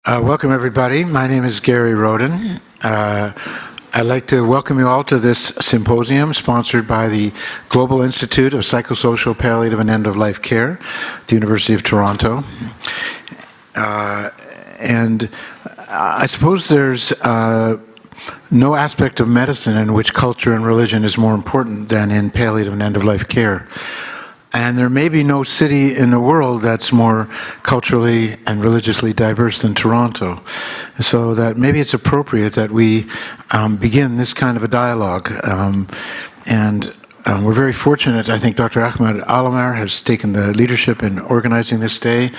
Welcome, everybody. My name is Gary Rodin. I'd like to welcome you all to this symposium sponsored by the Global Institute of Psychosocial, Palliative, and End-of-Life Care at the University of Toronto. And I suppose there's no aspect of medicine in which culture and religion is more important than in palliative and end-of-life care. And there may be no city in the world that's more culturally and religiously diverse than Toronto. So that maybe it's appropriate that we begin this kind of a dialogue. We're very fortunate. I think Dr. Ahmed Al-Awamer has taken the leadership in organizing this day.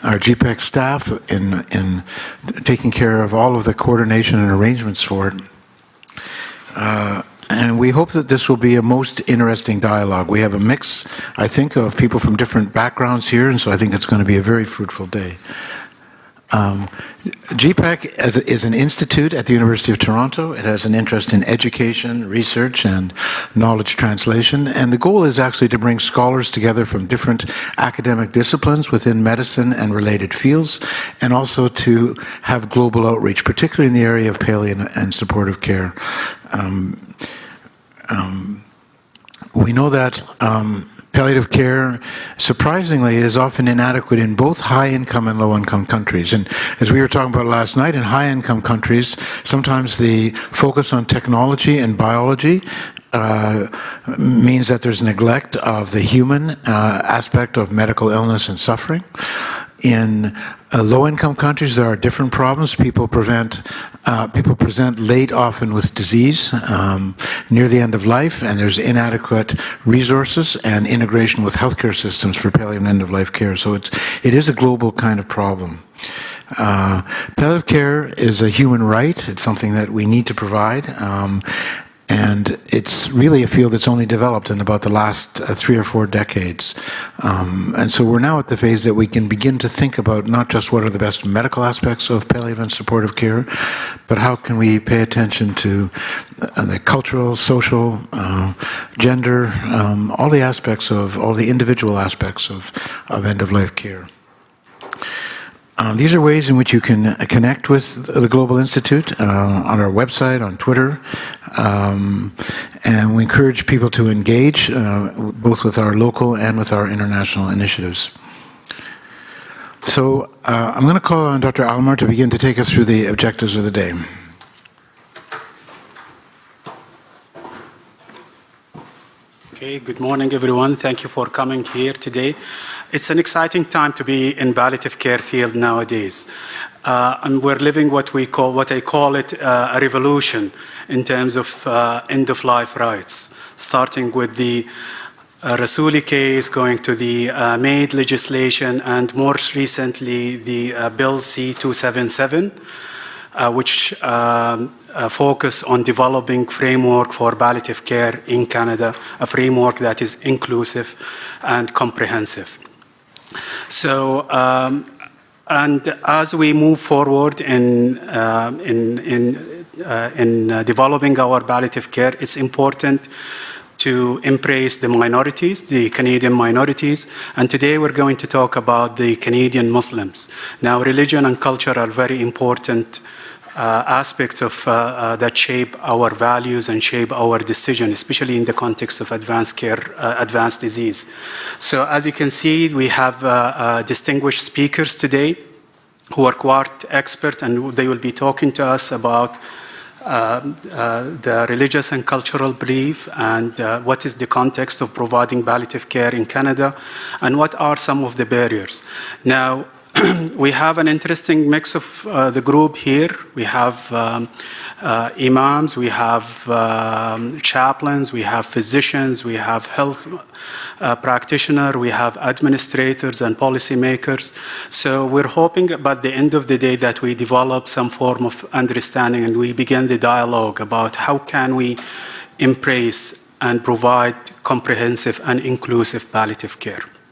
Our GIPPEC staff in taking care of all of the coordination and arrangements for it. And we hope that this will be a most interesting dialogue. We have a mix, I think, of people from different backgrounds here, and so I think it's going to be a very fruitful day. GIPPEC is an institute at the University of Toronto. It has an interest in education, research, and knowledge translation. And the goal is actually to bring scholars together from different academic disciplines within medicine and related fields, and also to have global outreach, particularly in the area of palliative and supportive care. We know that palliative care, surprisingly, is often inadequate in both high-income and low-income countries. And as we were talking about last night, in high-income countries, sometimes the focus on technology and biology means that there's neglect of the human aspect of medical illness and suffering. In low-income countries, there are different problems. People present late, often with disease, near the end of life, and there's inadequate resources and integration with healthcare systems for palliative and end-of-life care. So it is a global kind of problem. Palliative care is a human right. It's something that we need to provide. And it's really a field that's only developed in about the last 3 or 4 decades. And so we're now at the phase that we can begin to think about not just what are the best medical aspects of palliative and supportive care, but how can we pay attention to the cultural, social, gender, all the aspects of, all the individual aspects of end-of-life care. These are ways in which you can connect with the Global Institute on our website, on Twitter, and we encourage people to engage both with our local and with our international initiatives. So I'm going to call on Dr. Al-Awamer to begin to take us through the objectives of the day. Okay, good morning, everyone. Thank you for coming here today. It's an exciting time to be in palliative care field nowadays. And we're living what I call it a revolution in terms of end-of-life rights, starting with the Rasuli case, going to the MAID legislation, and more recently the Bill C-277, which focus on developing framework for palliative care in Canada, a framework that is inclusive and comprehensive. So, and as we move forward in developing our palliative care, it's important to embrace the minorities, the Canadian minorities, and today we're going to talk about the Canadian Muslims. Now, religion and culture are very important aspects of that shape our values and shape our decision, especially in the context of advanced care, advanced disease. So as you can see, we have distinguished speakers today who are quite expert, and they will be talking to us about the religious and cultural belief and what is the context of providing palliative care in Canada and what are some of the barriers. Now, we have an interesting mix of the group here. We have imams, we have chaplains, we have physicians, we have health practitioners, we have administrators and policymakers. So we're hoping by the end of the day that we develop some form of understanding and we begin the dialogue about how can we embrace and provide comprehensive and inclusive palliative care.